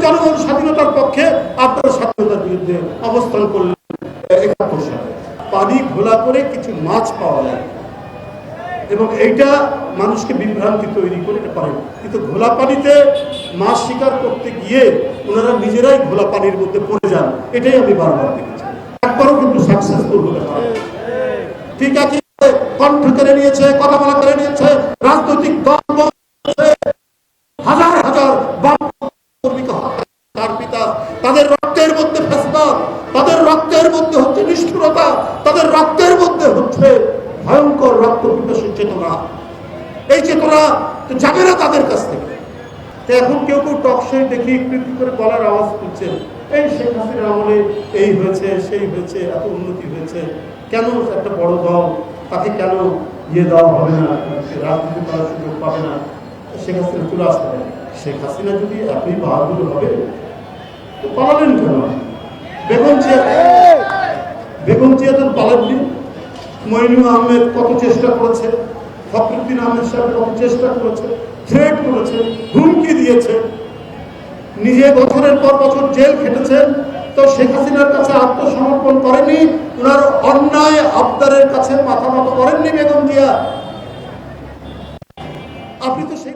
জনগণ স্বাধীনতার পক্ষে, আপনারা স্বাধীনতার বিরুদ্ধে অবস্থান করলেন। ৭১ সালে পানি ঘোলা করে কিছু মাছ পাওয়া যায় এবং এইটা মানুষকে বিভ্রান্তি তৈরি করে এটা পারেন, কিন্তু ঘোলা পানিতে মাছ শিকার করতে গিয়ে ওনারা নিজেরাই ঘোলা পানির মধ্যে পড়ে যান। এটাই আমি বারবার দেখেছি, একবারও কিন্তু সাকসেসফুল হতে পারে। ঠিক আছে, কণ্ঠ কেড়ে নিয়েছে, কথা বলা কেড়ে নিয়েছে, রাজনৈতিক দল হাজার হাজার তার পিতা, তাদের রক্তের মধ্যে ফেসবাদ, তাদের রক্তের মধ্যে হচ্ছে নিষ্ঠুরতা, তাদের রক্তের মধ্যে হচ্ছে ভয়ঙ্কর রক্ত পিপাসুর চেতনা। এই চেতনা তো যাবে না তাদের কাছ থেকে। এখন কেউ কেউ টকশো দেখি একটু একটু করে গলার আওয়াজ তুলছে, এই শেখ হাসিনার আমলে এই হয়েছে, সেই হয়েছে, এত উন্নতি হয়েছে, কেন একটা বড় দল তাকে কেন দেওয়া হবে না, রাজনীতি করার সুযোগ পাবে না, শেখ হাসিনা চলে আসতে পারে। শেখ হাসিনা যদি এতই বাহাদুর হবে তো পালালেন কেন? বেগম জিয়া তো পালাননি। মইনুল আহমেদ কত চেষ্টা করেছে, ফখরুদ্দিন আহমেদ সাহেব কত চেষ্টা করেছে, থ্রেট করেছে, হুমকি দিয়েছে, নিজে বছরের পর বছর জেল খেটেছেন, তো শেখ হাসিনার কাছে আত্মসমর্পণ করেনি, ওনার অন্যায় আবদারের কাছে মাথা নত করেননি বেগম জিয়া। আপনি তো সেই